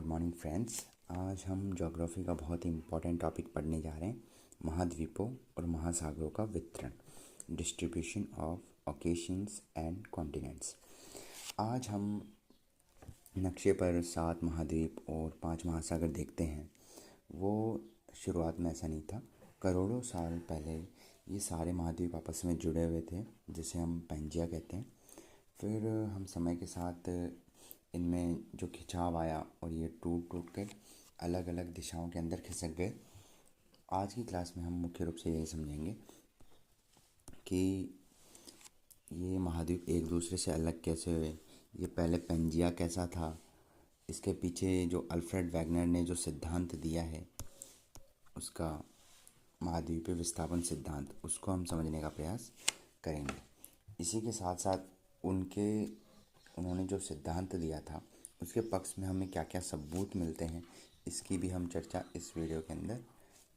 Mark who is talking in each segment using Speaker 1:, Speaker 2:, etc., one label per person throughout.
Speaker 1: Morning friends. आज हम geography का बहुत ही इम्पोर्टेंट टॉपिक पढ़ने जा रहे हैं, महाद्वीपों और महासागरों का वितरण, distribution of occasions and continents. आज हम नक्शे पर 7 महाद्वीप और 5 महासागर देखते हैं। वो शुरुआत में ऐसा नहीं था। करोड़ों साल पहले ये सारे महाद्वीप आपस में जुड़े हुए थे, जिसे हम पैंजिया कहते हैं। फिर हम समय के साथ इनमें जो खिंचाव आया और ये टूट टूट कर अलग अलग दिशाओं के अंदर खिसक गए। आज की क्लास में हम मुख्य रूप से यही समझेंगे कि ये महाद्वीप एक दूसरे से अलग कैसे हुए, ये पहले पैंजिया कैसा था, इसके पीछे जो अल्फ्रेड वैगनर ने जो सिद्धांत दिया है उसका महाद्वीपीय विस्थापन सिद्धांत, उसको हम समझने का प्रयास करेंगे। इसी के साथ साथ उन्होंने जो सिद्धांत दिया था उसके पक्ष में हमें क्या क्या सबूत मिलते हैं, इसकी भी हम चर्चा इस वीडियो के अंदर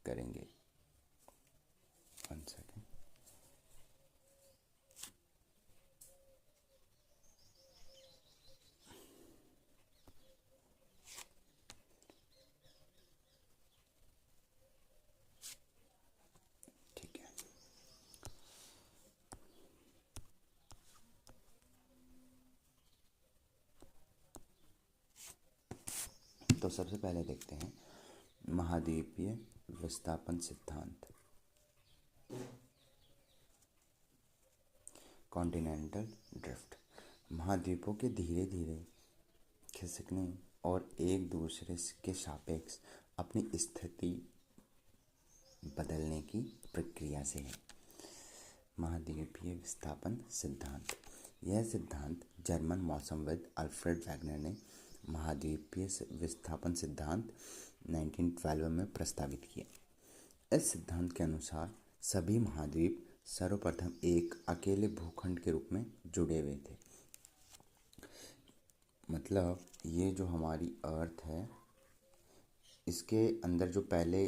Speaker 1: करेंगे। 1 सेकेंड। ठीक है, तो सबसे पहले देखते हैं महाद्वीपीय विस्थापन सिद्धांत, कॉन्टिनेंटल ड्रिफ्ट। महाद्वीपों के धीरे धीरे खिसकने और एक दूसरे के सापेक्ष अपनी स्थिति बदलने की प्रक्रिया से है महाद्वीपीय विस्थापन सिद्धांत। यह सिद्धांत जर्मन मौसमविद अल्फ्रेड वैगनर ने महाद्वीपीय विस्थापन सिद्धांत 1912 में प्रस्तावित किया। इस सिद्धांत के अनुसार सभी महाद्वीप सर्वप्रथम एक अकेले भूखंड के रूप में जुड़े हुए थे। मतलब ये जो हमारी अर्थ है, इसके अंदर जो पहले,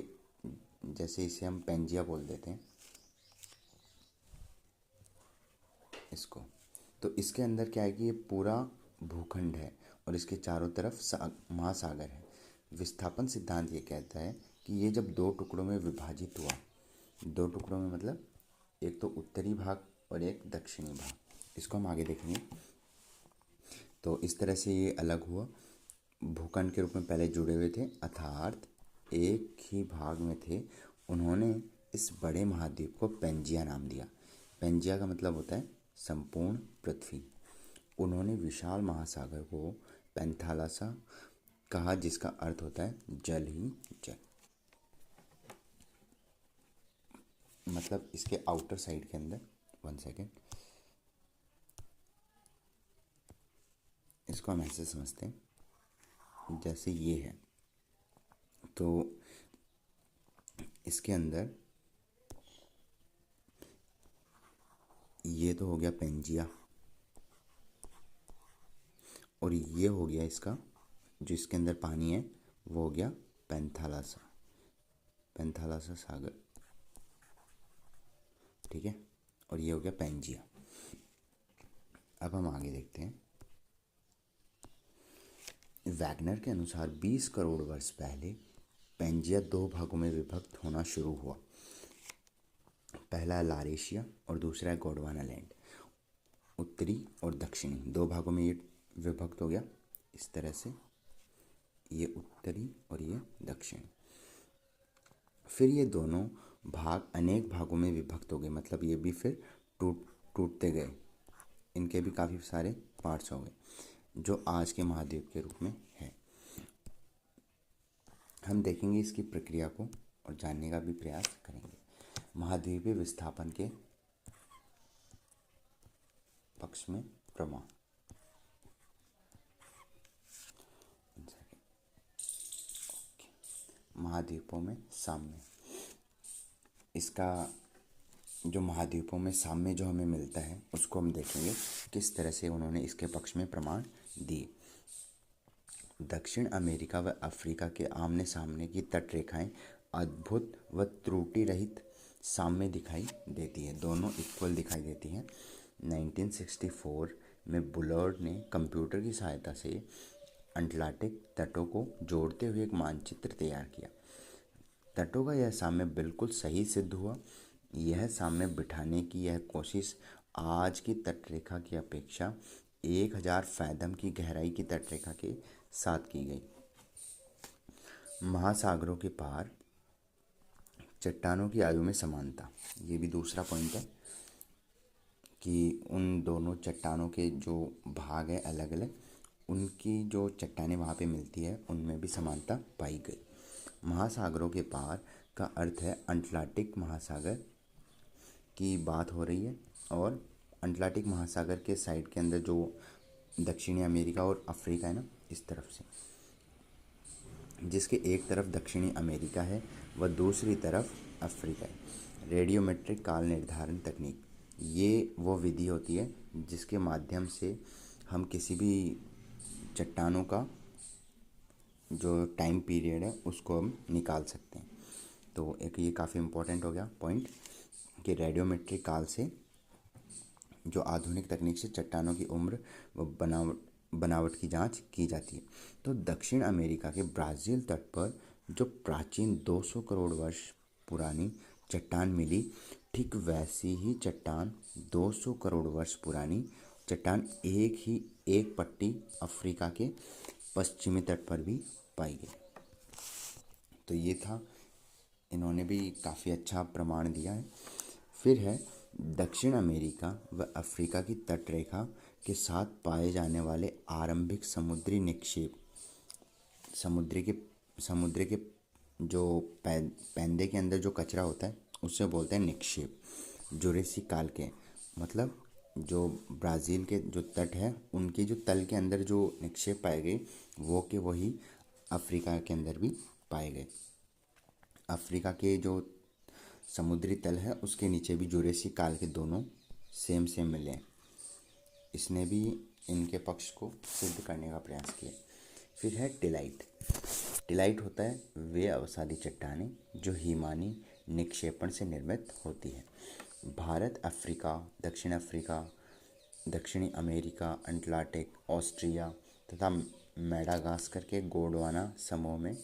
Speaker 1: जैसे इसे हम पैंजिया बोल देते हैं इसको, तो इसके अंदर क्या है कि ये पूरा भूखंड है और इसके चारों तरफ महासागर है। विस्थापन सिद्धांत ये कहता है कि ये जब 2 टुकड़ों में विभाजित हुआ, 2 टुकड़ों में मतलब एक तो उत्तरी भाग और एक दक्षिणी भाग, इसको हम आगे देखेंगे। तो इस तरह से ये अलग हुआ, भूखंड के रूप में पहले जुड़े हुए थे, अर्थात एक ही भाग में थे। उन्होंने इस बड़े महाद्वीप को पैंजिया नाम दिया। पैंजिया का मतलब होता है संपूर्ण पृथ्वी। उन्होंने विशाल महासागर को पैंथालासा कहा, जिसका अर्थ होता है जल ही जल। मतलब इसके आउटर साइड के अंदर, 1 सेकेंड, इसको हम ऐसे समझते हैं जैसे ये है, तो इसके अंदर ये तो हो गया पैंजिया और ये हो गया इसका जो इसके अंदर पानी है वो हो गया पैंथालासा सागर, ठीक है, और ये हो गया पैंजिया। अब हम आगे देखते हैं। वैगनर के अनुसार 20 करोड़ वर्ष पहले पैंजिया 2 भागों में विभक्त होना शुरू हुआ। पहला लारेशिया और दूसरा है गोंडवाना लैंड। उत्तरी और दक्षिणी 2 भागों में ये विभक्त हो गया, इस तरह से, ये उत्तरी और ये दक्षिणी। फिर ये दोनों भाग अनेक भागों में विभक्त हो गए, मतलब ये भी फिर टूटते गए, इनके भी काफ़ी सारे पार्ट्स हो गए, जो आज के महाद्वीप के रूप में है। हम देखेंगे इसकी प्रक्रिया को और जानने का भी प्रयास करेंगे। महाद्वीपीय विस्थापन के पक्ष में प्रमाण, महाद्वीपों में साम्य। इसका जो महाद्वीपों में साम्य जो हमें मिलता है उसको हम देखेंगे किस तरह से उन्होंने इसके पक्ष में प्रमाण दिए। दक्षिण अमेरिका व अफ्रीका के आमने सामने की तटरेखाएं अद्भुत व त्रुटि रहित साम्य दिखाई देती है, दोनों इक्वल दिखाई देती हैं। 1964 में बुलर्ड ने कंप्यूटर की सहायता से अटलांटिक तटों को जोड़ते हुए एक मानचित्र तैयार किया। तटों का यह साम्य बिल्कुल सही सिद्ध हुआ। यह साम्य बिठाने की यह कोशिश आज की तटरेखा की अपेक्षा 1000 फैथम की गहराई की तटरेखा के साथ की गई। महासागरों के पार चट्टानों की आयु में समानता, ये भी दूसरा पॉइंट है कि उन दोनों चट्टानों के जो भाग है अलग अलग, उनकी जो चट्टानें वहाँ पे मिलती है उनमें भी समानता पाई गई। महासागरों के पार का अर्थ है अटलांटिक महासागर की बात हो रही है, और अटलांटिक महासागर के साइड के अंदर जो दक्षिणी अमेरिका और अफ्रीका है ना, इस तरफ से, जिसके एक तरफ दक्षिणी अमेरिका है व दूसरी तरफ अफ्रीका है। रेडियोमेट्रिक काल निर्धारण तकनीक, ये वो विधि होती है जिसके माध्यम से हम किसी भी चट्टानों का जो टाइम पीरियड है उसको हम निकाल सकते हैं। तो एक ये काफ़ी इम्पोर्टेंट हो गया पॉइंट कि रेडियोमेट्रिक काल से जो आधुनिक तकनीक से चट्टानों की उम्र व बनावट की जांच की जाती है। तो दक्षिण अमेरिका के ब्राज़ील तट पर जो प्राचीन 200 करोड़ वर्ष पुरानी चट्टान मिली, ठीक वैसी ही चट्टान 200 करोड़ वर्ष पुरानी चट्टान एक पट्टी अफ्रीका के पश्चिमी तट पर भी पाई गई। तो ये था, इन्होंने भी काफ़ी अच्छा प्रमाण दिया है। फिर है दक्षिण अमेरिका व अफ्रीका की तटरेखा के साथ पाए जाने वाले आरंभिक समुद्री निक्षेप। समुद्र के जो पैंदे के अंदर जो कचरा होता है उससे बोलते हैं निक्षेप। जुरेसिक काल के, मतलब जो ब्राज़ील के जो तट है उनके जो तल के अंदर जो निक्षेप पाए गए वो के वही अफ्रीका के अंदर भी पाए गए। अफ्रीका के जो समुद्री तल है उसके नीचे भी जुरेसिक काल के दोनों सेम मिले हैं। इसने भी इनके पक्ष को सिद्ध करने का प्रयास किया। फिर है टिलाइट। टिलाइट होता है वे अवसादी चट्टानें जो हिमानी निक्षेपण से निर्मित होती है। भारत, अफ्रीका, दक्षिण अफ्रीका, दक्षिणी अमेरिका, अटलांटिक, ऑस्ट्रिया तथा मेडागास्कर के गोंडवाना समूह में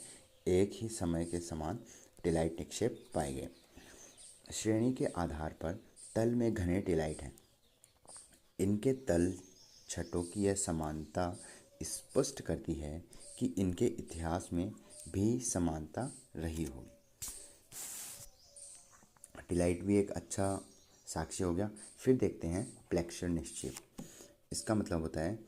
Speaker 1: एक ही समय के समान टिलाइट निक्षेप पाए गए। श्रेणी के आधार पर तल में घने टिलाइट हैं। इनके तल छटों की यह समानता स्पष्ट करती है कि इनके इतिहास में भी समानता रही होगी। टिलाइट भी एक अच्छा साक्ष्य हो गया। फिर देखते हैं प्लेक्सर निक्षेप। इसका मतलब होता है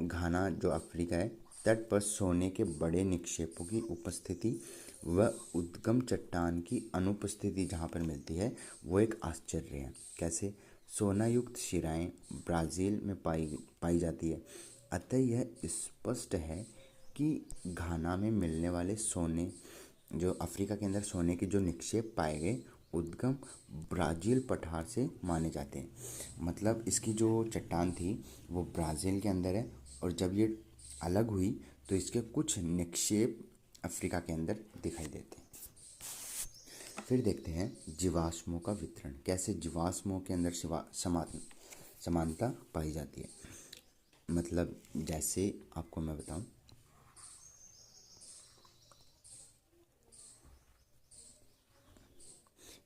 Speaker 1: घाना जो अफ्रीका है तट पर सोने के बड़े निक्षेपों की उपस्थिति व उद्गम चट्टान की अनुपस्थिति जहाँ पर मिलती है वो एक आश्चर्य है। कैसे? सोना युक्त शिराएं ब्राज़ील में पाई जाती है, अतः यह स्पष्ट है कि घाना में मिलने वाले सोने, जो अफ्रीका के अंदर सोने के जो निक्षेप पाए गए, उद्गम ब्राज़ील पठार से माने जाते हैं। मतलब इसकी जो चट्टान थी वो ब्राज़ील के अंदर है, और जब ये अलग हुई तो इसके कुछ निक्षेप अफ्रीका के अंदर दिखाई देते हैं। फिर देखते हैं जीवाश्मों का वितरण। कैसे जीवाश्मों के अंदर समानता पाई जाती है। मतलब जैसे आपको मैं बताऊं,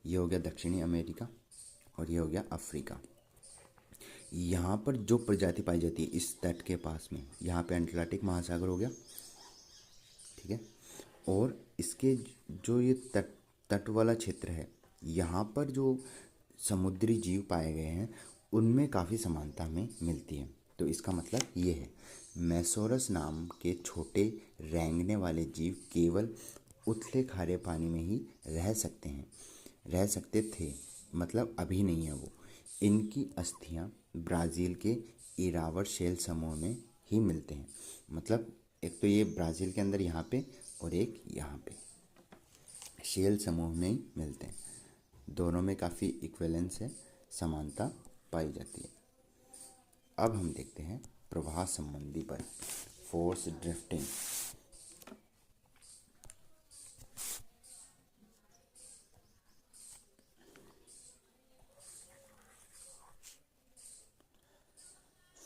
Speaker 1: ये हो गया दक्षिणी अमेरिका और ये हो गया अफ्रीका। यहाँ पर जो प्रजाति पाई जाती है इस तट के पास में, यहाँ पे अटलांटिक महासागर हो गया, ठीक है, और इसके जो ये तट वाला क्षेत्र है, यहाँ पर जो समुद्री जीव पाए गए हैं उनमें काफ़ी समानता हमें मिलती है। तो इसका मतलब ये है, मैसोरस नाम के छोटे रेंगने वाले जीव केवल उथले खारे पानी में ही रह सकते थे, मतलब अभी नहीं है वो। इनकी अस्थियां ब्राज़ील के इरावत शेल समूह में ही मिलते हैं। मतलब एक तो ये ब्राज़ील के अंदर यहाँ पे और एक यहाँ पे शेल समूह में ही मिलते हैं। दोनों में काफ़ी इक्विवेलेंस है, समानता पाई जाती है। अब हम देखते हैं प्रवाह संबंधी पर, फोर्स ड्रिफ्टिंग।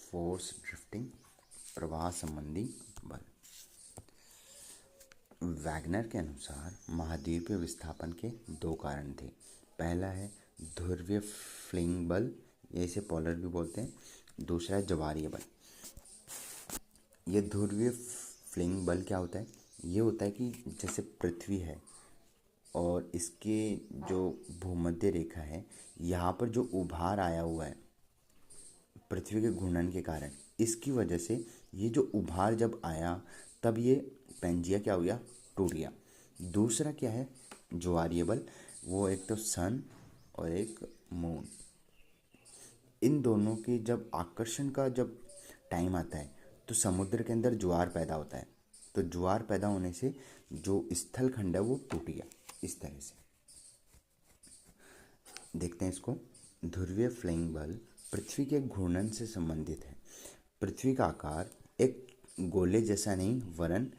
Speaker 1: फोर्स ड्रिफ्टिंग प्रवाह संबंधी बल। वैगनर के अनुसार महाद्वीपीय विस्थापन के दो कारण थे। पहला है ध्रुवीय फ्लिंग बल, ये इसे पोलर भी बोलते हैं। दूसरा है ज्वारीय बल। ये ध्रुवीय फ्लिंग बल क्या होता है? ये होता है कि जैसे पृथ्वी है और इसके जो भूमध्य रेखा है, यहाँ पर जो उभार आया हुआ है पृथ्वी के घूर्णन के कारण, इसकी वजह से ये जो उभार जब आया तब ये पेंजिया क्या हो गया? टूट गया। दूसरा क्या है? ज्वारीय बल। वो एक तो सन और एक मून, इन दोनों के जब आकर्षण का जब टाइम आता है तो समुद्र के अंदर ज्वार पैदा होता है। तो ज्वार पैदा होने से जो स्थल खंड है वो टूट गया। इस तरह से देखते हैं इसको। ध्रुवीय फ्लिंग बल पृथ्वी के घूर्णन से संबंधित है। पृथ्वी का आकार एक गोले जैसा नहीं, वरन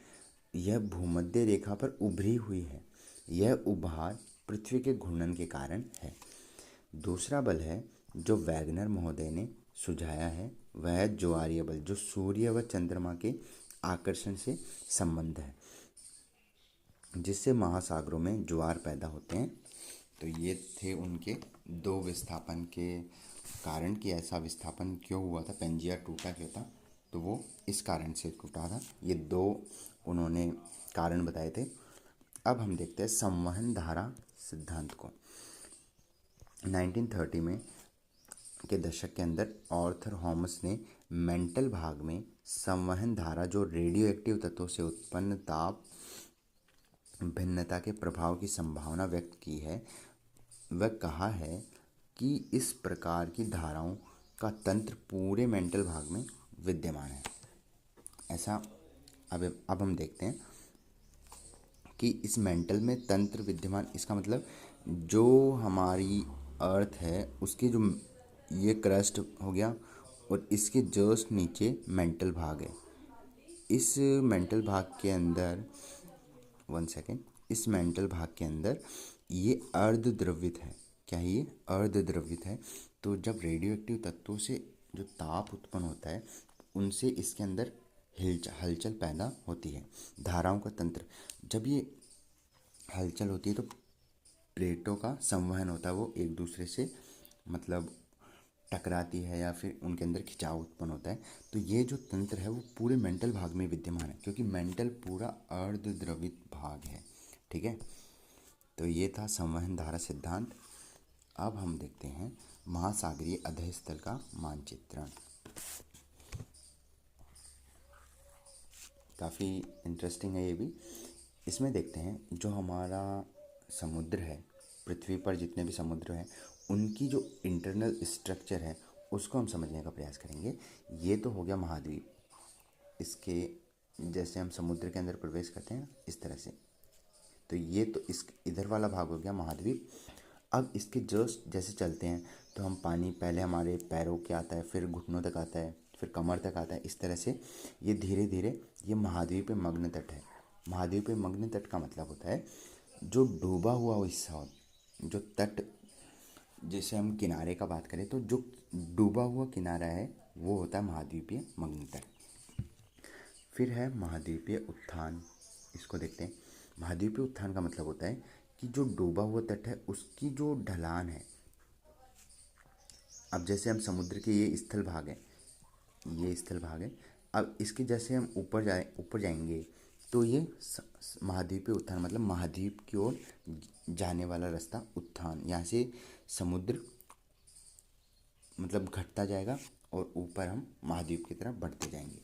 Speaker 1: यह भूमध्य रेखा पर उभरी हुई है। यह उभार पृथ्वी के घूर्णन के कारण है। दूसरा बल है जो वैगनर महोदय ने सुझाया है, वह है ज्वारीय बल, जो सूर्य व चंद्रमा के आकर्षण से संबंध है, जिससे महासागरों में ज्वार पैदा होते हैं। तो ये थे उनके दो विस्थापन के कारण कि ऐसा विस्थापन क्यों हुआ था, पेंजिया टूटा क्यों था, तो वो इस कारण से टूटा था। ये दो उन्होंने कारण बताए थे। अब हम देखते हैं संवहन धारा सिद्धांत को। 1930 में के दशक के अंदर आर्थर हॉमस ने मेंटल भाग में संवहन धारा, जो रेडियो एक्टिव तत्वों से उत्पन्न ताप भिन्नता के प्रभाव की संभावना व्यक्त की है। वह कहा है कि इस प्रकार की धाराओं का तंत्र पूरे मेंटल भाग में विद्यमान है। ऐसा अब हम देखते हैं कि इस मेंटल में तंत्र विद्यमान, इसका मतलब जो हमारी अर्थ है उसके जो ये क्रस्ट हो गया और इसके जस्ट नीचे मेंटल भाग है। इस मेंटल भाग के अंदर इस मेंटल भाग के अंदर ये अर्धद्रवित है। क्या ये अर्धद्रवित है? तो जब रेडियो एक्टिव तत्वों से जो ताप उत्पन्न होता है उनसे इसके अंदर हलचल पैदा होती है। धाराओं का तंत्र, जब ये हलचल होती है तो प्लेटों का संवहन होता है, वो एक दूसरे से मतलब टकराती है या फिर उनके अंदर खिंचाव उत्पन्न होता है। तो ये जो तंत्र है वो पूरे मेंटल भाग में विद्यमान है, क्योंकि मेंटल पूरा अर्धद्रवित भाग है। ठीक है, तो ये था संवहन धारा सिद्धांत। अब हम देखते हैं महासागरीय अधःस्थल का मानचित्रण। काफ़ी इंटरेस्टिंग है ये भी। इसमें देखते हैं जो हमारा समुद्र है, पृथ्वी पर जितने भी समुद्र हैं उनकी जो इंटरनल स्ट्रक्चर है उसको हम समझने का प्रयास करेंगे। ये तो हो गया महाद्वीप, इसके जैसे हम समुद्र के अंदर प्रवेश करते हैं इस तरह से, तो ये तो इस इधर वाला भाग हो गया महाद्वीप। अब इसके जस्ट जैसे चलते हैं तो हम पानी पहले हमारे पैरों के आता है, फिर घुटनों तक आता है, फिर कमर तक आता है। इस तरह से ये धीरे धीरे ये महाद्वीपीय मग्न तट है। महाद्वीपीय मग्न तट का मतलब होता है जो डूबा हुआ हिस्सा, जो तट, जैसे हम किनारे का बात करें तो जो डूबा हुआ किनारा है वो होता है महाद्वीपीय मग्न तट। फिर है महाद्वीपीय उत्थान, इसको देखते हैं। महाद्वीपीय उत्थान का मतलब होता है कि जो डूबा हुआ तट है उसकी जो ढलान है, अब जैसे हम समुद्र के ये स्थल भाग है, ये स्थल भाग है, अब इसके जैसे हम ऊपर जाएंगे तो ये महाद्वीपीय उत्थान मतलब महाद्वीप की ओर जाने वाला रास्ता उत्थान। यहाँ से समुद्र मतलब घटता जाएगा और ऊपर हम महाद्वीप की तरफ बढ़ते जाएंगे।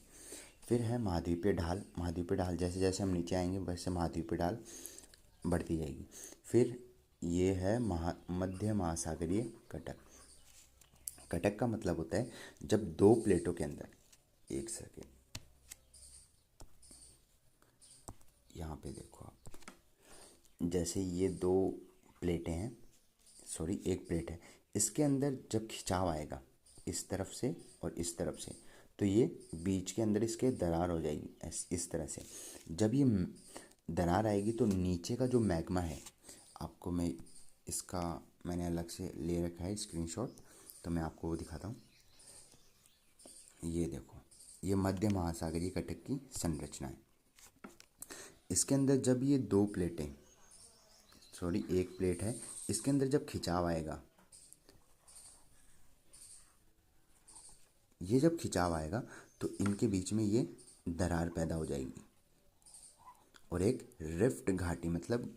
Speaker 1: फिर है महाद्वीपीय ढाल। महाद्वीपीय ढाल जैसे जैसे हम नीचे आएंगे वैसे महाद्वीपीय ढाल बढ़ती जाएगी। फिर ये है मध्य महासागरीय कटक। कटक का मतलब होता है जब दो प्लेटों के अंदर, एक सेकेंड, यहाँ पे देखो आप, जैसे ये दो प्लेटें हैं, सॉरी एक प्लेट है, इसके अंदर जब खिंचाव आएगा इस तरफ से और इस तरफ से तो ये बीच के अंदर इसके दरार हो जाएगी इस तरह से। जब ये दरार आएगी तो नीचे का जो मैग्मा है, आपको मैं इसका मैंने अलग से ले रखा है स्क्रीनशॉट, तो मैं आपको वो दिखाता हूँ। ये देखो, ये मध्य महासागरीय कटक की संरचना है। इसके अंदर जब ये दो प्लेटें, सॉरी एक प्लेट है, इसके अंदर जब खिंचाव आएगा, ये जब खिंचाव आएगा तो इनके बीच में ये दरार पैदा हो जाएगी और एक रिफ्ट घाटी मतलब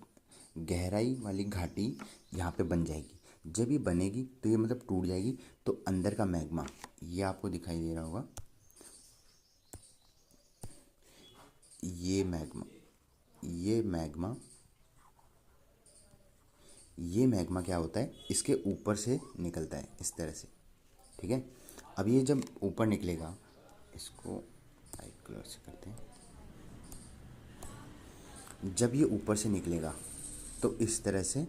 Speaker 1: गहराई वाली घाटी यहाँ पे बन जाएगी। जब ये बनेगी तो ये मतलब टूट जाएगी, तो अंदर का मैग्मा, ये आपको दिखाई दे रहा होगा, ये मैग्मा, ये मैग्मा, ये मैग्मा क्या होता है, इसके ऊपर से निकलता है इस तरह से। ठीक है, अब ये जब ऊपर निकलेगा, इसको लाइट कलर से करते हैं, जब ये ऊपर से निकलेगा तो इस तरह से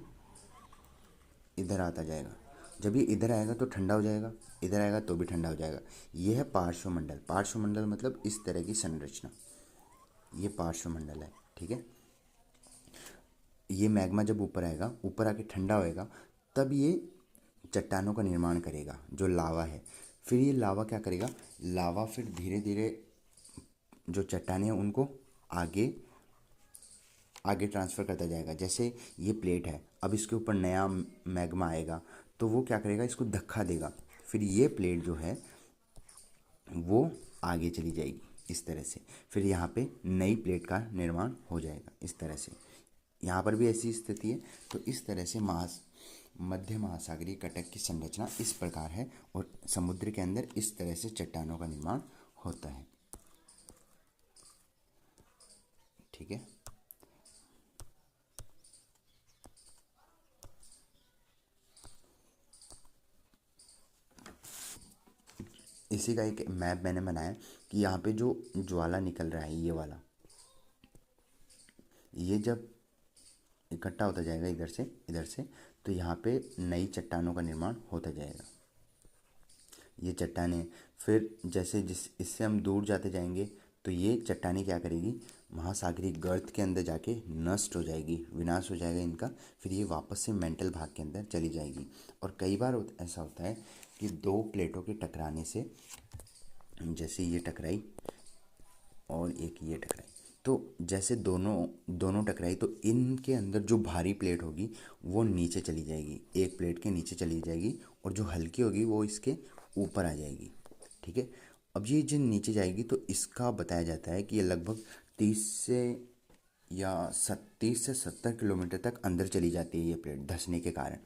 Speaker 1: इधर आता जाएगा। जब ये इधर आएगा तो ठंडा हो जाएगा, इधर आएगा तो भी ठंडा हो जाएगा। ये है पार्श्वमंडल। पार्श्वमंडल मतलब इस तरह की संरचना, ये पार्श्वमंडल है। ठीक है, ये मैग्मा जब ऊपर आएगा, ऊपर आके ठंडा होएगा, तब ये चट्टानों का निर्माण करेगा, जो लावा है। फिर ये लावा क्या करेगा, लावा फिर धीरे धीरे जो चट्टानें हैं उनको आगे आगे ट्रांसफ़र करता जाएगा। जैसे ये प्लेट है, अब इसके ऊपर नया मैग्मा आएगा तो वो क्या करेगा, इसको धक्का देगा, फिर ये प्लेट जो है वो आगे चली जाएगी इस तरह से। फिर यहाँ पे नई प्लेट का निर्माण हो जाएगा इस तरह से। यहाँ पर भी ऐसी स्थिति है। तो इस तरह से मध्य महासागरीय कटक की संरचना इस प्रकार है और समुद्र के अंदर इस तरह से चट्टानों का निर्माण होता है। ठीक है, इसी का एक मैप मैंने बनाया कि यहाँ पे जो ज्वाला निकल रहा है, ये वाला, ये जब इकट्ठा होता जाएगा इधर से, तो यहाँ पे नई चट्टानों का निर्माण होता जाएगा। ये चट्टानें फिर जैसे जिस इससे हम दूर जाते जाएंगे तो ये चट्टानें क्या करेगी, महासागरीय गर्त के अंदर जाके नष्ट हो जाएगी, विनाश हो जाएगा इनका। फिर ये वापस से मेंटल भाग के अंदर चली जाएगी। और कई बार ऐसा होता है कि दो प्लेटों के टकराने से, जैसे ये टकराई और एक ये टकराई, तो जैसे दोनों टकराई तो इनके अंदर जो भारी प्लेट होगी वो नीचे चली जाएगी, एक प्लेट के नीचे चली जाएगी, और जो हल्की होगी वो इसके ऊपर आ जाएगी। ठीक है, अब ये जो नीचे जाएगी तो इसका बताया जाता है कि ये लगभग 30 से 70 किलोमीटर तक अंदर चली जाती है ये प्लेट धंसने के कारण।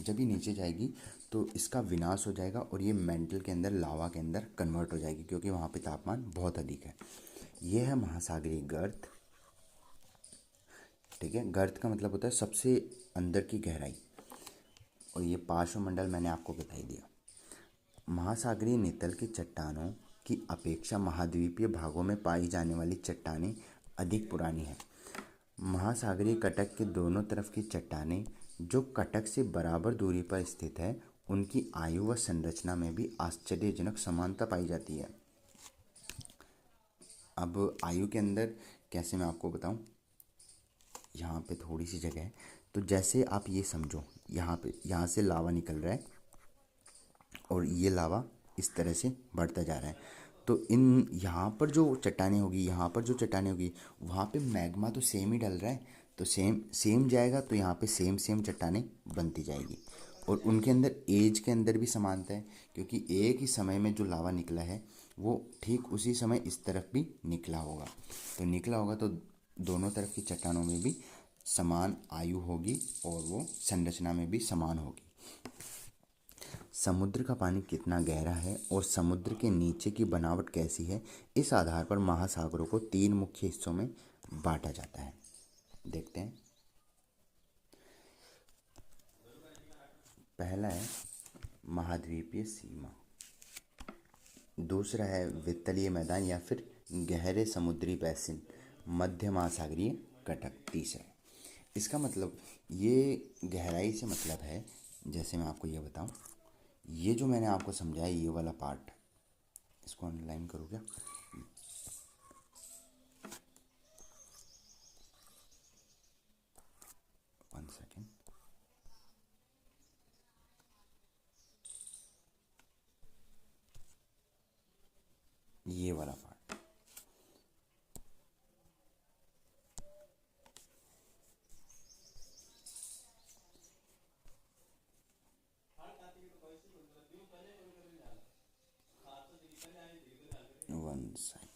Speaker 1: जब ये नीचे जाएगी तो इसका विनाश हो जाएगा और ये मेंटल के अंदर, लावा के अंदर कन्वर्ट हो जाएगी, क्योंकि वहाँ पे तापमान बहुत अधिक है। ये है महासागरीय गर्त। ठीक है, गर्त का मतलब होता है सबसे अंदर की गहराई, और ये पार्श्वमंडल मैंने आपको बता ही दिया। महासागरीय नितल की चट्टानों की अपेक्षा महाद्वीपीय भागों में पाई जाने वाली चट्टानें अधिक पुरानी हैं। महासागरीय कटक के दोनों तरफ की चट्टानें जो कटक से बराबर दूरी पर स्थित है, उनकी आयु व संरचना में भी आश्चर्यजनक समानता पाई जाती है। अब आयु के अंदर कैसे मैं आपको बताऊं, यहाँ पे थोड़ी सी जगह है, तो जैसे आप ये समझो, यहाँ से लावा निकल रहा है और ये लावा इस तरह से बढ़ता जा रहा है, तो यहाँ पर जो चट्टानें होगी, यहाँ पर जो चट्टानें होगी, वहाँ पे मैग्मा तो सेम ही डल रहा है, तो सेम जाएगा, तो यहाँ पे सेम चट्टानें बनती जाएगी। और उनके अंदर एज के अंदर भी समानता है, क्योंकि एक ही समय में जो लावा निकला है वो ठीक उसी समय इस तरफ भी निकला होगा, तो दोनों तरफ की चट्टानों में भी समान आयु होगी और वो संरचना में भी समान होगी। समुद्र का पानी कितना गहरा है और समुद्र के नीचे की बनावट कैसी है, इस आधार पर महासागरों को 3 मुख्य हिस्सों में बांटा जाता है। देखते हैं। पहला है महाद्वीपीय सीमा, दूसरा है वित्तलीय मैदान या फिर गहरे समुद्री बेसिन, मध्य महासागरीय कटक तीसरा। इसका मतलब, ये गहराई से मतलब है, जैसे मैं आपको ये बताऊं, ये जो मैंने आपको समझाया ये वाला पार्ट, इसको अंडरलाइन करो क्या, वन सेकेंड, ये वाला पार्ट। One second.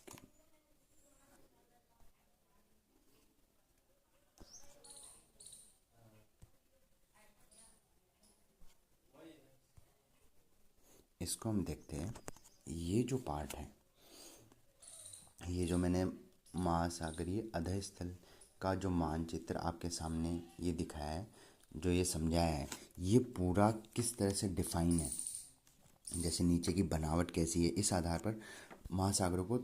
Speaker 1: इसको हम देखते हैं। ये जो पार्ट है, ये जो मैंने महासागरीय अधः स्थल का जो मानचित्र आपके सामने ये दिखाया है, जो ये समझाया है, ये पूरा किस तरह से डिफाइन है, जैसे नीचे की बनावट कैसी है, इस आधार पर महासागरों को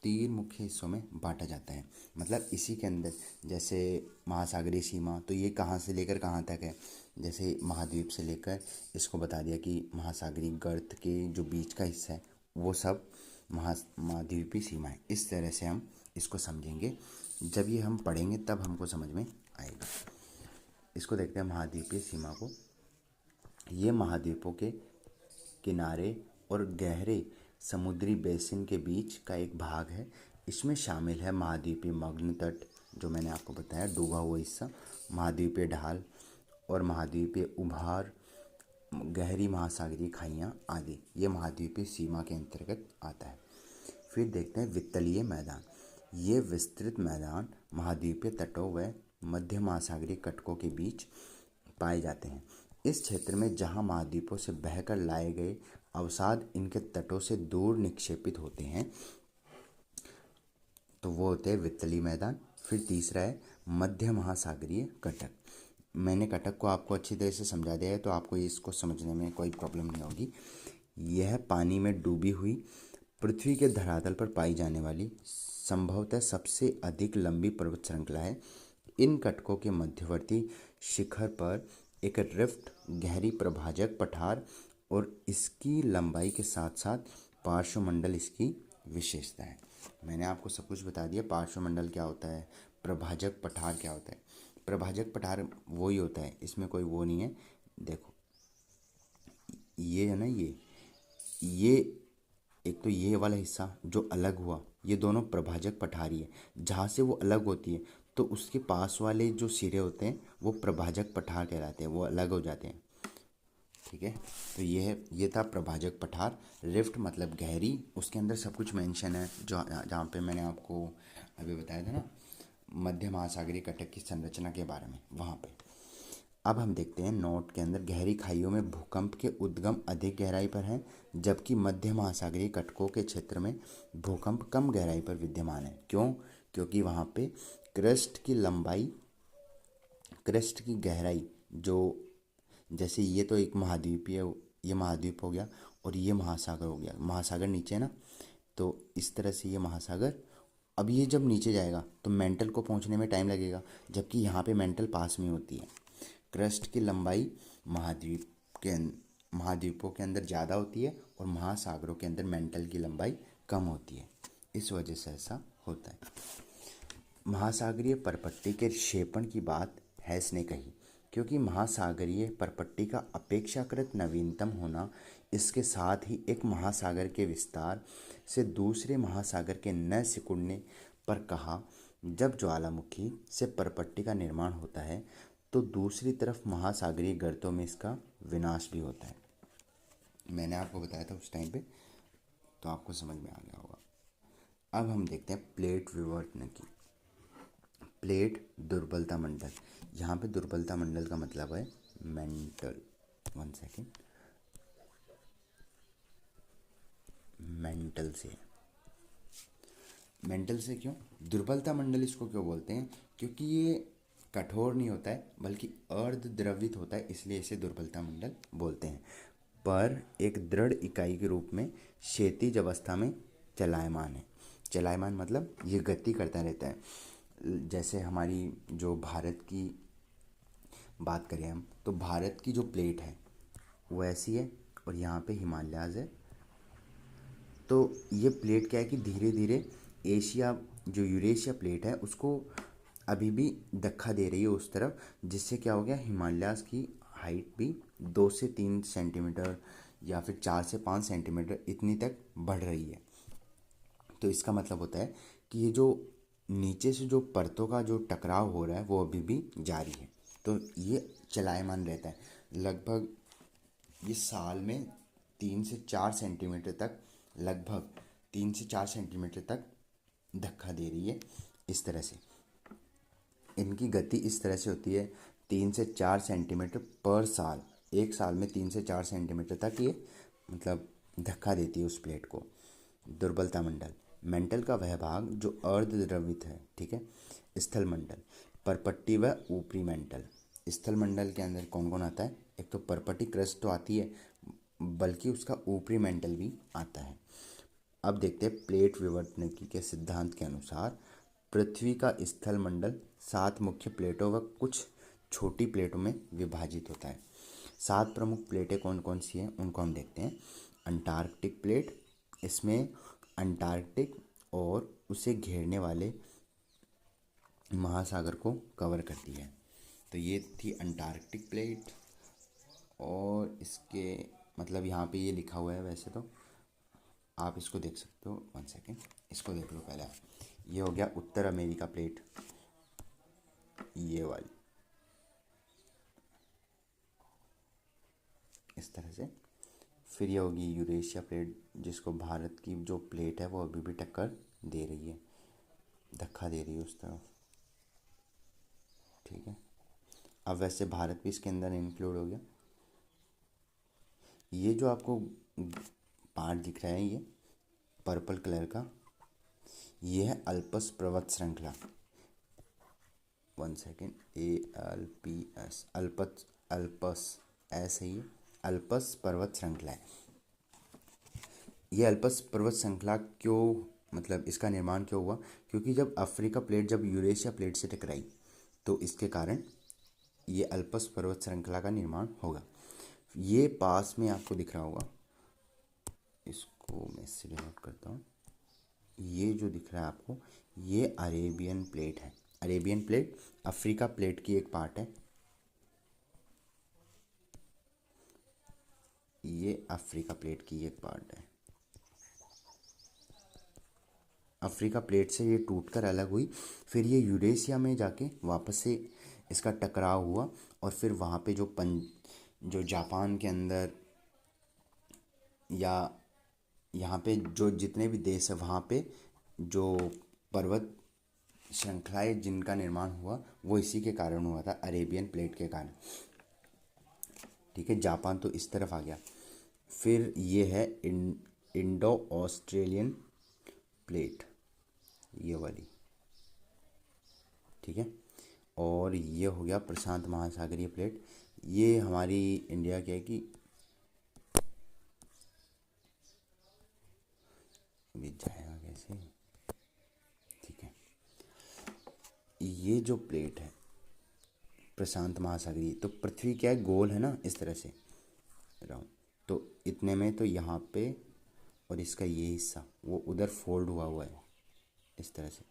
Speaker 1: 3 मुख्य हिस्सों में बांटा जाता है। मतलब इसी के अंदर जैसे महासागरीय सीमा, तो ये कहाँ से लेकर कहाँ तक है, जैसे महाद्वीप से लेकर इसको बता दिया कि महासागरीय गर्त के जो बीच का हिस्सा है वो सब महाद्वीपीय सीमा है। इस तरह से हम इसको समझेंगे। जब ये हम पढ़ेंगे तब हमको समझ में आएगा। इसको देखते हैं महाद्वीपीय सीमा को। ये महाद्वीपों के किनारे और गहरे समुद्री बेसिन के बीच का एक भाग है। इसमें शामिल है महाद्वीपीय मग्न तट, जो मैंने आपको बताया डूबा हुआ हिस्सा, महाद्वीपीय ढाल और महाद्वीपीय उभार, गहरी महासागरीय खाइयाँ आदि। ये महाद्वीपीय सीमा के अंतर्गत आता है। फिर देखते हैं वित्तलीय मैदान। ये विस्तृत मैदान महाद्वीपीय तटों व मध्य महासागरीय कटकों के बीच पाए जाते हैं। इस क्षेत्र में जहाँ महाद्वीपों से बहकर लाए गए अवसाद इनके तटों से दूर निक्षेपित होते हैं, तो वो होते हैं वित्तलीय मैदान। फिर तीसरा है मध्य महासागरीय कटक। मैंने कटक को आपको अच्छी तरह से समझा दिया है, तो आपको इसको समझने में कोई प्रॉब्लम नहीं होगी। यह पानी में डूबी हुई पृथ्वी के धरातल पर पाई जाने वाली संभवतः सबसे अधिक लंबी पर्वत श्रृंखला है। इन कटकों के मध्यवर्ती शिखर पर एक रिफ्ट, गहरी प्रभाजक पठार और इसकी लंबाई के साथ साथ पार्श्वमंडल इसकी विशेषता है। मैंने आपको सब कुछ बता दिया। पार्श्वमंडल क्या होता है, प्रभाजक पठार क्या होता है। प्रभाजक पठार वही होता है, इसमें कोई वो नहीं है। देखो ये है ना, ये एक तो ये वाला हिस्सा जो अलग हुआ, ये दोनों प्रभाजक पठारी है। जहाँ से वो अलग होती है तो उसके पास वाले जो सिरे होते हैं वो प्रभाजक पठार कहलाते हैं, वो अलग हो जाते हैं। ठीक है, तो ये था प्रभाजक पठार। रिफ्ट मतलब गहरी, उसके अंदर सब कुछ मेंशन है, जो जहाँ पे मैंने आपको अभी बताया था ना मध्य महासागरीय कटक की संरचना के बारे में, वहाँ पे। अब हम देखते हैं नोट के अंदर, गहरी खाइयों में भूकंप के उद्गम अधिक गहराई पर हैं, जबकि मध्य महासागरीय कटकों के क्षेत्र में भूकंप कम गहराई पर विद्यमान है। क्यों? क्योंकि वहाँ पे क्रस्ट की लंबाई, क्रस्ट की गहराई, जो जैसे ये तो एक महाद्वीपीय, ये महाद्वीप हो गया और ये महासागर हो गया। महासागर नीचे है ना, तो इस तरह से ये महासागर, अब ये जब नीचे जाएगा तो मेंटल को पहुंचने में टाइम लगेगा, जबकि यहाँ पे मेंटल पास में होती है। क्रस्ट की लंबाई महाद्वीपों के अंदर ज़्यादा होती है और महासागरों के अंदर मेंटल की लंबाई कम होती है। इस वजह से ऐसा होता है। महासागरीय परपट्टी के क्षेपण की बात हैस ने कही। क्योंकि महासागरीय परपट्टी का अपेक्षाकृत नवीनतम होना, इसके साथ ही एक महासागर के विस्तार से दूसरे महासागर के न सिकुड़ने पर कहा, जब ज्वालामुखी से परपट्टी का निर्माण होता है तो दूसरी तरफ महासागरीय गर्तों में इसका विनाश भी होता है। मैंने आपको बताया था उस टाइम पे, तो आपको समझ में आ गया होगा। अब हम देखते हैं प्लेट विवर्तन की। प्लेट दुर्बलता मंडल। यहाँ पे दुर्बलता मंडल का मतलब है मेंटल। वन सेकेंड, मेंटल से क्यों दुर्बलता मंडल इसको क्यों बोलते हैं? क्योंकि ये कठोर नहीं होता है बल्कि अर्ध द्रवित होता है, इसलिए इसे दुर्बलता मंडल बोलते हैं। पर एक दृढ़ इकाई के रूप में क्षैतिज अवस्था में चलायमान है। चलायमान मतलब ये गति करता रहता है। जैसे हमारी जो भारत की बात करें हम, तो भारत की जो प्लेट है वो ऐसी है और यहाँ पे हिमालयाज है। तो ये प्लेट क्या है कि धीरे धीरे एशिया, जो यूरेशिया प्लेट है, उसको अभी भी धक्का दे रही है उस तरफ, जिससे क्या हो गया, हिमालयाज की हाइट भी 2 से 3 सेंटीमीटर या फिर 4 से 5 सेंटीमीटर इतनी तक बढ़ रही है। तो इसका मतलब होता है कि ये जो नीचे से जो परतों का जो टकराव हो रहा है वो अभी भी जारी है। तो ये चलायमान रहता है। लगभग ये साल में 3 से 4 सेंटीमीटर तक, लगभग 3 से 4 सेंटीमीटर तक धक्का दे रही है। इस तरह से इनकी गति इस तरह से होती है, 3 से 4 सेंटीमीटर पर साल। एक साल में 3 से 4 सेंटीमीटर तक ये मतलब धक्का देती है उस प्लेट को। दुर्बलता मंडल, मेंटल का वह भाग जो अर्धद्रवित है, ठीक है। स्थल मंडल, परपट्टी व ऊपरी मेंटल। स्थल मंडल के अंदर कौन कौन आता है? एक तो परपट्टी क्रस्ट तो आती है, बल्कि उसका ऊपरी मेंटल भी आता है। अब देखते हैं प्लेट विवर्तनिकी के सिद्धांत के अनुसार पृथ्वी का स्थल मंडल 7 मुख्य प्लेटों व कुछ छोटी प्लेटों में विभाजित होता है। 7 प्रमुख प्लेटें कौन कौन सी हैं उनको हम देखते हैं। अंटार्कटिक प्लेट, इसमें अंटार्कटिक और उसे घेरने वाले महासागर को कवर करती है। तो ये थी अंटार्कटिक प्लेट। और इसके मतलब यहाँ पे ये लिखा हुआ है, वैसे तो आप इसको देख सकते हो। 1 सेकेंड, इसको देख लो पहले। ये हो गया उत्तर अमेरिका प्लेट, ये वाली इस तरह से। फिर ये होगी यूरेशिया प्लेट, जिसको भारत की जो प्लेट है वो अभी भी टक्कर दे रही है, धक्का दे रही है उस तरफ, ठीक है। अब वैसे भारत भी इसके अंदर इंक्लूड हो गया। ये जो आपको पार्ट दिख रहा है, ये पर्पल कलर का, ये है अल्पस पर्वत श्रृंखला। 1 सेकेंड, ALPS, अल्पस, अल्पस ऐसे ही अल्पस पर्वत श्रृंखला है। ये अल्पस पर्वत श्रृंखला क्यों, मतलब इसका निर्माण क्यों हुआ? क्योंकि जब अफ्रीका प्लेट जब यूरेशिया प्लेट से टकराई, तो इसके कारण ये अल्पस पर्वत श्रृंखला का निर्माण होगा। ये पास में आपको दिख रहा होगा, इसको मैं इससे डिनोट करता हूँ। ये जो दिख रहा है आपको, ये अरेबियन प्लेट है। अरेबियन प्लेट अफ्रीका प्लेट की एक पार्ट है। ये अफ्रीका प्लेट की एक पार्ट है। अफ्रीका प्लेट से ये टूटकर अलग हुई, फिर ये यूरेशिया में जाके वापस से इसका टकराव हुआ, और फिर वहाँ पे जो जापान के अंदर या यहाँ पे जो जितने भी देश है, वहाँ पे जो पर्वत श्रृंखलाएं जिनका निर्माण हुआ वो इसी के कारण हुआ था, अरेबियन प्लेट के कारण, ठीक है। जापान तो इस तरफ आ गया। फिर ये है इंडो ऑस्ट्रेलियन प्लेट, ये वाली, ठीक है। और ये हो गया प्रशांत महासागरीय प्लेट। ये हमारी इंडिया क्या है कि अभी जाएगा कैसे, ठीक है। ये जो प्लेट है प्रशांत महासागरीय, तो पृथ्वी क्या है, गोल है ना, इस तरह से राउंड। तो इतने में तो यहाँ पे, और इसका ये हिस्सा वो उधर फोल्ड हुआ हुआ है इस तरह से,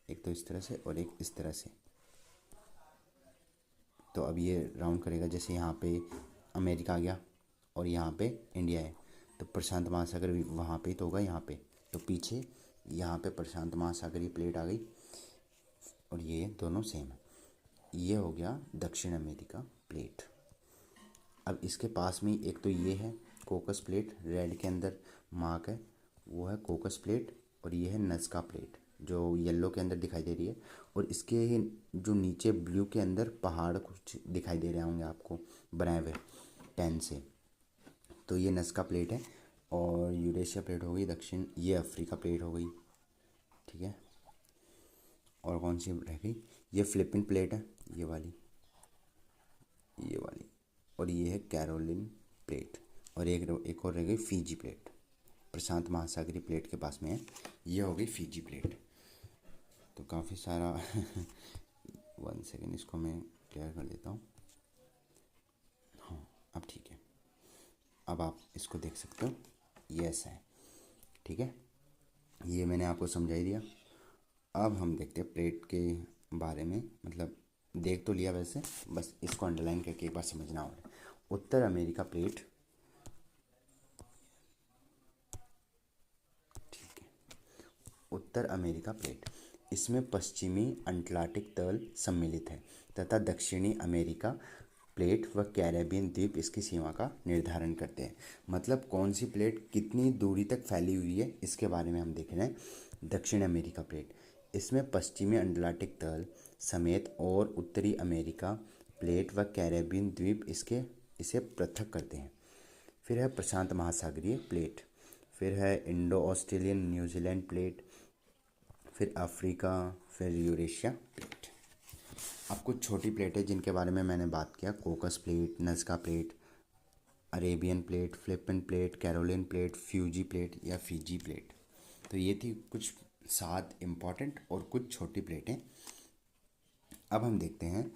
Speaker 1: एक तो इस तरह से और एक इस तरह से। तो अब ये राउंड करेगा, जैसे यहाँ पे अमेरिका आ गया और यहाँ पे इंडिया है, तो प्रशांत महासागर भी वहाँ पे तो होगा, यहाँ पे तो पीछे यहाँ पे प्रशांत महासागरीय प्लेट आ गई, और ये दोनों सेम है। ये हो गया दक्षिण अमेरिका प्लेट। अब इसके पास में एक तो ये है कोकस प्लेट, रेड के अंदर मार्क है, वो है कोकस प्लेट। और ये है नज़का प्लेट जो येलो के अंदर दिखाई दे रही है, और इसके जो नीचे ब्लू के अंदर पहाड़ कुछ दिखाई दे रहे होंगे आपको बनाए हुए पेन से, तो ये नज़का प्लेट है। और यूरेशिया प्लेट हो गई दक्षिण, ये अफ्रीका प्लेट हो गई, ठीक है। और कौन सी रह गई? ये फिलिपिन प्लेट है, ये वाली, ये वाली। और ये है कैरोलिन प्लेट। और एक और रह गई फीजी प्लेट, प्रशांत महासागरीय प्लेट के पास में है, ये हो गई फीजी प्लेट। तो काफ़ी सारा 1 सेकेंड, इसको मैं क्लियर कर देता हूँ। हाँ, अब ठीक है, अब आप इसको देख सकते हो, ये ऐसा है, ठीक है। ये मैंने आपको समझा ही दिया। अब हम देखते हैं प्लेट के बारे में, मतलब देख तो लिया वैसे, बस इसको अंडरलाइन करके एक बार समझना होगा। उत्तर अमेरिका प्लेट, ठीक है। उत्तर अमेरिका प्लेट, इसमें पश्चिमी अंटार्कटिक तल सम्मिलित है तथा दक्षिणी अमेरिका प्लेट व कैरेबियन द्वीप इसकी सीमा का निर्धारण करते हैं। मतलब कौन सी प्लेट कितनी दूरी तक फैली हुई है इसके बारे में हम देख रहे हैं। दक्षिण अमेरिका प्लेट, इसमें पश्चिमी अंटार्कटिक तल समेत और उत्तरी अमेरिका प्लेट व कैरेबियन द्वीप इसे पृथक करते हैं। फिर है प्रशांत महासागरीय प्लेट, फिर है इंडो ऑस्ट्रेलियन न्यूजीलैंड प्लेट, फिर अफ्रीका, फिर यूरेशिया प्लेट। अब कुछ छोटी प्लेटें जिनके बारे में मैंने बात किया, Cocos plate, Nazca plate, Arabian plate, Philippine plate, Caroline plate, Fuji plate या फिजी प्लेट। तो ये थी कुछ 7 इम्पॉर्टेंट और कुछ छोटी प्लेटें। अब हम देखते हैं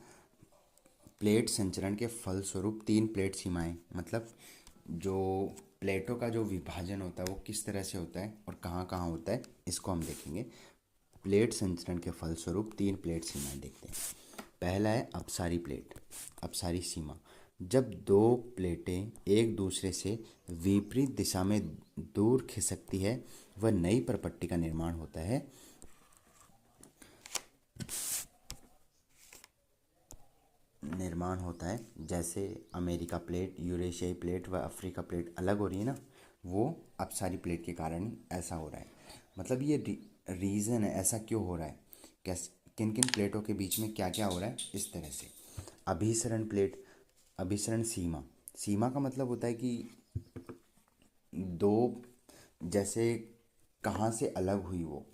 Speaker 1: प्लेट संचरण के फलस्वरूप 3 प्लेट सीमाएं, मतलब जो प्लेटों का जो विभाजन होता है वो किस तरह से होता है और कहाँ कहाँ होता है, इसको हम देखेंगे। प्लेट संचरण के फलस्वरूप 3 प्लेट सीमाएं देखते हैं। पहला है अपसारी प्लेट, अपसारी सीमा। जब 2 प्लेटें एक दूसरे से विपरीत दिशा में दूर खिसकती है वह नई परपट्टी का निर्माण होता है। जैसे अमेरिका प्लेट, यूरेशियाई प्लेट व अफ्रीका प्लेट अलग हो रही है ना, वो अपसारी प्लेट के कारण ऐसा हो रहा है। मतलब ये रीज़न है ऐसा क्यों हो रहा है, कैसे, किन किन प्लेटों के बीच में क्या क्या हो रहा है, इस तरह से। अभिसरण प्लेट, अभिसरण सीमा, सीमा का मतलब होता है कि 2 जैसे कहाँ से अलग हुई वो,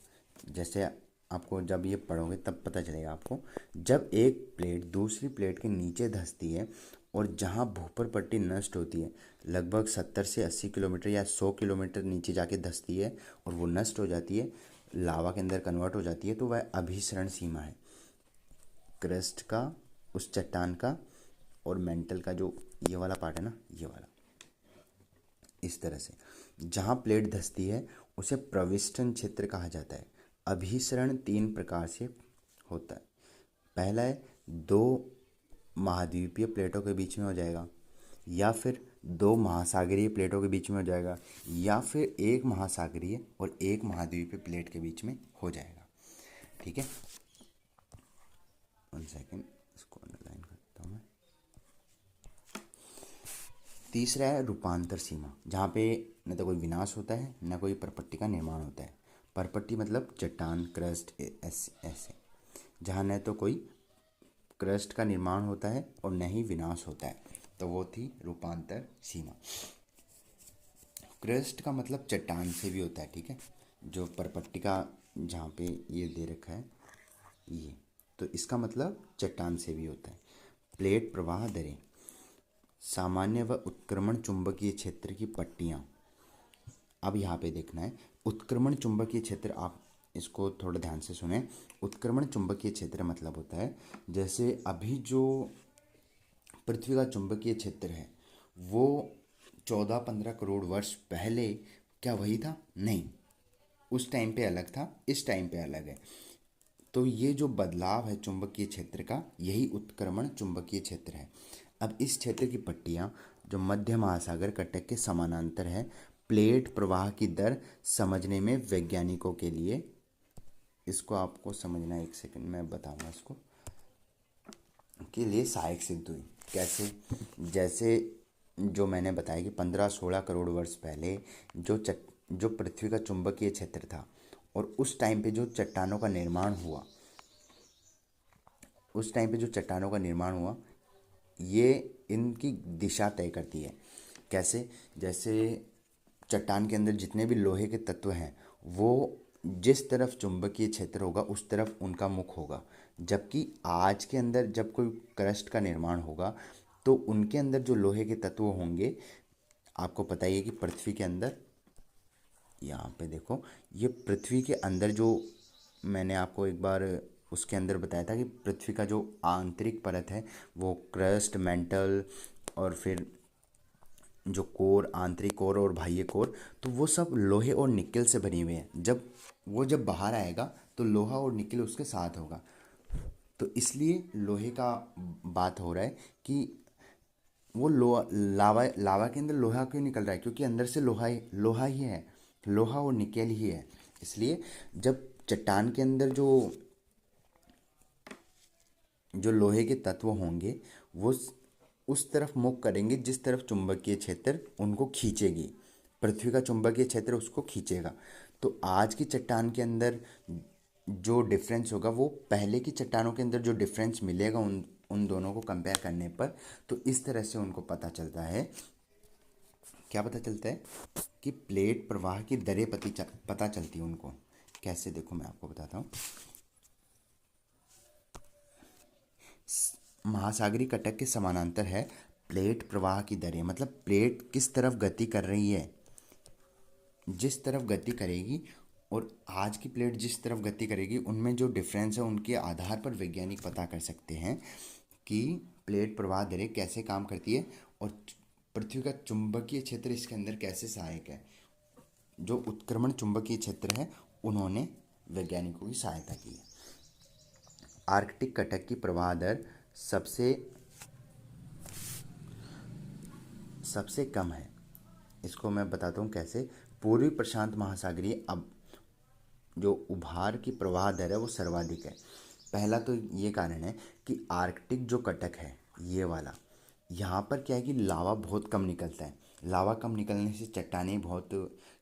Speaker 1: जैसे आपको जब ये पढ़ोगे तब पता चलेगा आपको। जब एक प्लेट दूसरी प्लेट के नीचे धंसती है और जहाँ भूपर पट्टी नष्ट होती है, लगभग 70 से 80 किलोमीटर या 100 किलोमीटर नीचे जाके धंसती है और वो नष्ट हो जाती है, लावा के अंदर कन्वर्ट हो जाती है, तो वह अभिसरण सीमा है। क्रस्ट का, उस चट्टान का और मेंटल का जो ये वाला पार्ट है ना, ये वाला, इस तरह से जहाँ प्लेट धंसती है उसे प्रविष्टन क्षेत्र कहा जाता है। अभिसरण 3 प्रकार से होता है। पहला है 2 महाद्वीपीय प्लेटों के बीच में हो जाएगा, या फिर 2 महासागरीय प्लेटों के बीच में हो जाएगा, या फिर 1 महासागरीय और 1 महाद्वीपीय प्लेट के बीच में हो जाएगा। ठीक है, 1 सेकेंड, इसको अंडरलाइन करता हूँ मैं। तीसरा है रूपांतर सीमा, जहाँ पे न तो कोई विनाश होता है न कोई परपट्टी का निर्माण होता है। परपट्टी मतलब चट्टान, क्रस्ट, ऐसे जहाँ न तो कोई क्रस्ट का निर्माण होता है और न ही विनाश होता है, तो वो थी रूपांतर सीमा। क्रस्ट का मतलब चट्टान से भी होता है, ठीक है, जो परपट्टी का जहाँ पे ये दे रखा है ये, तो इसका मतलब चट्टान से भी होता है। प्लेट प्रवाह दरें, सामान्य व उत्क्रमण चुंबकीय क्षेत्र की पट्टियाँ। अब यहाँ पे देखना है उत्क्रमण चुंबकीय क्षेत्र, आप इसको थोड़ा ध्यान से सुने। उत्क्रमण चुंबकीय क्षेत्र मतलब होता है जैसे अभी जो पृथ्वी का चुंबकीय क्षेत्र है वो 14-15 करोड़ वर्ष पहले क्या वही था? नहीं, उस टाइम पे अलग था, इस टाइम पे अलग है। तो ये जो बदलाव है चुंबकीय क्षेत्र का, यही उत्क्रमण चुंबकीय क्षेत्र है। अब इस क्षेत्र की पट्टियाँ जो मध्य महासागर कटक के समानांतर है, प्लेट प्रवाह की दर समझने में वैज्ञानिकों के लिए, इसको आपको समझना, 1 सेकंड में बताऊंगा इसको, के लिए सहायक सिद्ध हुई। कैसे? जैसे जो मैंने बताया कि 15-16 करोड़ वर्ष पहले जो पृथ्वी का चुंबकीय क्षेत्र था और उस टाइम पे जो चट्टानों का निर्माण हुआ, ये इनकी दिशा तय करती है। कैसे? जैसे चट्टान के अंदर जितने भी लोहे के तत्व हैं वो जिस तरफ चुंबकीय क्षेत्र होगा उस तरफ उनका मुख होगा, जबकि आज के अंदर जब कोई क्रस्ट का निर्माण होगा तो उनके अंदर जो लोहे के तत्व होंगे, आपको पता ही है कि पृथ्वी के अंदर, यहाँ पे देखो, ये पृथ्वी के अंदर जो मैंने आपको एक बार उसके अंदर बताया था कि पृथ्वी का जो आंतरिक परत है वो क्रस्ट, मेंटल और फिर जो कोर, आंतरिक कोर और बाह्य कोर, तो वो सब लोहे और निकेल से बनी हुई है। जब बाहर आएगा तो लोहा और निकेल उसके साथ होगा, तो इसलिए लोहे का बात हो रहा है कि वो लावा के अंदर लोहा क्यों निकल रहा है, क्योंकि अंदर से लोहा ही है, लोहा और निकेल ही है। इसलिए जब चट्टान के अंदर जो जो लोहे के तत्व होंगे वो उस तरफ मुख करेंगे जिस तरफ चुंबकीय क्षेत्र उनको खींचेगी। पृथ्वी का चुंबकीय क्षेत्र उसको खींचेगा। तो आज की चट्टान के अंदर जो डिफरेंस होगा वो पहले की चट्टानों के अंदर जो डिफरेंस मिलेगा उन उन दोनों को कंपेयर करने पर, तो इस तरह से उनको पता चलता है। क्या पता चलता है कि प्लेट प्रवाह की दरें पता चलती है उनको। कैसे, देखो मैं आपको बताता हूँ। महासागरीय कटक के समानांतर है प्लेट प्रवाह की दरें, मतलब प्लेट किस तरफ गति कर रही है, जिस तरफ गति करेगी और आज की प्लेट जिस तरफ गति करेगी, उनमें जो डिफरेंस है उनके आधार पर वैज्ञानिक पता कर सकते हैं कि प्लेट प्रवाह दरें कैसे काम करती है और पृथ्वी का चुंबकीय क्षेत्र इसके अंदर कैसे सहायक है। जो उत्क्रमण चुंबकीय क्षेत्र है उन्होंने वैज्ञानिकों की सहायता की है। आर्कटिक कटक की प्रवाह दर सबसे कम है। इसको मैं बताता हूँ कैसे। पूर्वी प्रशांत महासागरीय अब जो उभार की प्रवाह दर है वो सर्वाधिक है। पहला तो ये कारण है कि आर्कटिक जो कटक है ये वाला, यहाँ पर क्या है कि लावा बहुत कम निकलता है। लावा कम निकलने से चट्टानें बहुत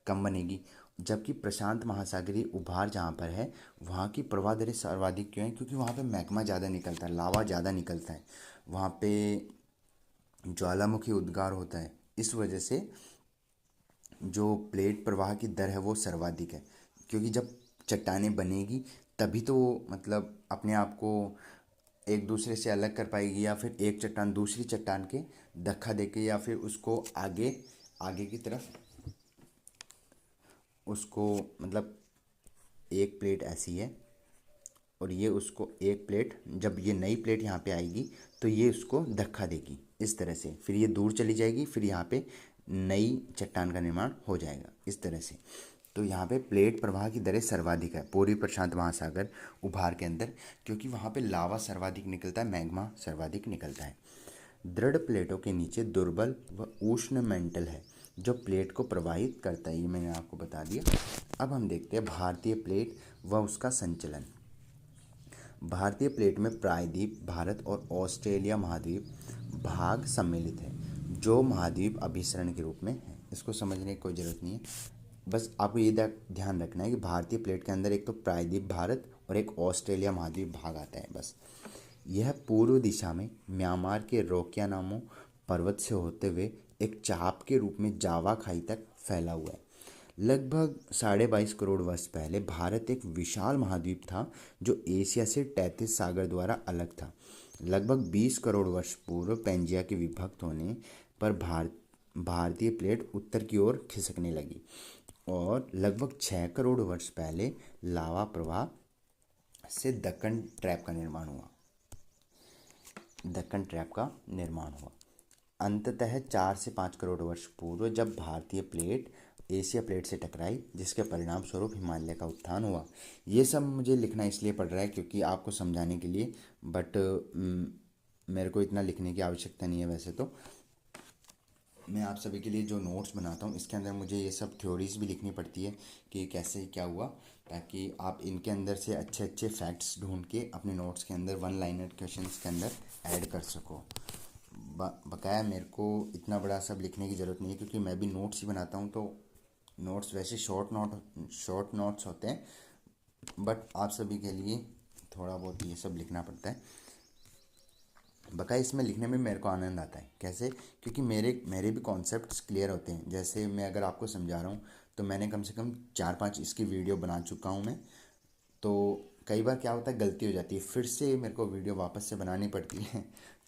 Speaker 1: कम बनेगी। जबकि प्रशांत महासागरीय उभार जहाँ पर है वहाँ की प्रवाह दरें सर्वाधिक क्यों है? क्योंकि वहाँ पे मैग्मा ज़्यादा निकलता है, लावा ज़्यादा निकलता है, वहाँ पे ज्वालामुखी उद्गार होता है। इस वजह से जो प्लेट प्रवाह की दर है वो सर्वाधिक है। क्योंकि जब चट्टानें बनेगी तभी तो वो मतलब अपने आप को एक दूसरे से अलग कर पाएगी, या फिर एक चट्टान दूसरी चट्टान के धक्का देके, या फिर उसको आगे आगे की तरफ उसको, मतलब एक प्लेट ऐसी है और ये उसको एक प्लेट, जब ये नई प्लेट यहाँ पे आएगी तो ये उसको धक्का देगी इस तरह से, फिर ये दूर चली जाएगी, फिर यहाँ पे नई चट्टान का निर्माण हो जाएगा इस तरह से। तो यहाँ पे प्लेट प्रवाह की दरें सर्वाधिक है पूर्वी प्रशांत महासागर उभार के अंदर, क्योंकि वहाँ पे लावा सर्वाधिक निकलता है, मैग्मा सर्वाधिक निकलता है। दृढ़ प्लेटों के नीचे दुर्बल व उष्ण मेंटल है जो प्लेट को प्रवाहित करता है, ये मैंने आपको बता दिया। अब हम देखते हैं भारतीय प्लेट व उसका संचलन। भारतीय प्लेट में प्रायद्वीप, भारत और ऑस्ट्रेलिया महाद्वीप भाग सम्मिलित है जो महाद्वीप अभिसरण के रूप में है। इसको समझने की कोई ज़रूरत नहीं है, बस आपको ये ध्यान रखना है कि भारतीय प्लेट के अंदर एक तो प्रायद्वीप भारत और एक ऑस्ट्रेलिया महाद्वीप भाग आता है बस। यह पूर्व दिशा में म्यांमार के रोकिया नामो पर्वत से होते हुए एक चाप के रूप में जावा खाई तक फैला हुआ है। लगभग 22.5 करोड़ वर्ष पहले भारत एक विशाल महाद्वीप था जो एशिया से 33 सागर द्वारा अलग था। लगभग 20 करोड़ वर्ष पूर्व पैंजिया के विभक्त होने पर भारतीय प्लेट उत्तर की ओर खिसकने लगी और लगभग 6 करोड़ वर्ष पहले लावा प्रवाह से दक्कन ट्रैप का निर्माण हुआ। अंततः 4 से 5 करोड़ वर्ष पूर्व जब भारतीय प्लेट एशिया प्लेट से टकराई, जिसके परिणाम स्वरूप हिमालय का उत्थान हुआ। ये सब मुझे लिखना इसलिए पड़ रहा है क्योंकि आपको समझाने के लिए, बट मेरे को इतना लिखने की आवश्यकता नहीं है। वैसे तो मैं आप सभी के लिए जो नोट्स बनाता हूँ इसके अंदर मुझे ये सब थ्योरीज भी लिखनी पड़ती है कि कैसे क्या हुआ, ताकि आप इनके अंदर से अच्छे अच्छे फैक्ट्स ढूंढ के अपने नोट्स के अंदर वन लाइनर क्वेश्चंस के अंदर ऐड कर सको। बकाया मेरे को इतना बड़ा सब लिखने की ज़रूरत नहीं है क्योंकि मैं भी नोट्स ही बनाता हूँ। तो नोट्स वैसे शॉर्ट नोट्स होते हैं, बट आप सभी के लिए थोड़ा बहुत ये सब लिखना पड़ता है। बकाया इसमें लिखने में मेरे को आनंद आता है। कैसे? क्योंकि मेरे भी कॉन्सेप्ट्स क्लियर होते हैं। जैसे मैं अगर आपको समझा रहा हूँ तो मैंने कम से कम 4-5 इसकी वीडियो बना चुका हूँ मैं। तो कई बार क्या होता है, गलती हो जाती है, फिर से मेरे को वीडियो वापस से बनानी पड़ती है।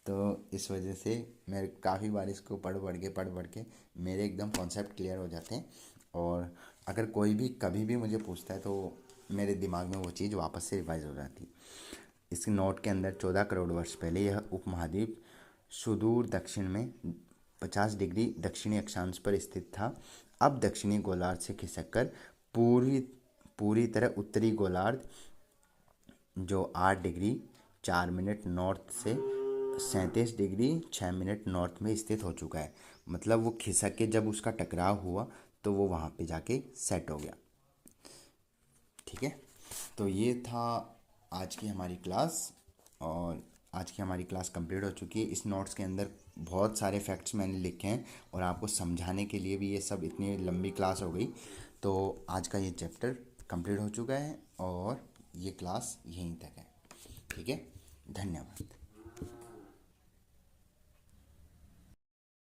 Speaker 1: तो इस वजह से मैं काफ़ी बार इसको पढ़ पढ़ के मेरे एकदम कॉन्सेप्ट क्लियर हो जाते हैं। और अगर कोई भी कभी भी मुझे पूछता है तो मेरे दिमाग में वो चीज़ वापस से रिवाइज हो जाती है। इसके नोट के अंदर 14 करोड़ वर्ष पहले यह उपमहाद्वीप सुदूर दक्षिण में 50 डिग्री दक्षिणी अक्षांश पर स्थित था। अब दक्षिणी गोलार्ध से खिसककर पूरी तरह उत्तरी गोलार्ध जो 8 डिग्री 4 मिनट नॉर्थ से 37 डिग्री 6 मिनट नॉर्थ में स्थित हो चुका है। मतलब वो खिसक के जब उसका टकराव हुआ तो वो वहाँ पे जाके सेट हो गया। ठीक है। तो ये था आज की हमारी क्लास। और आज की हमारी क्लास कंप्लीट हो चुकी है। इस नोट्स के अंदर बहुत सारे फैक्ट्स मैंने लिखे हैं और आपको समझाने के लिए भी ये सब इतनी लंबी क्लास हो गई। तो आज का ये चैप्टर कंप्लीट हो चुका है और ये क्लास यहीं तक है। ठीक है, धन्यवाद।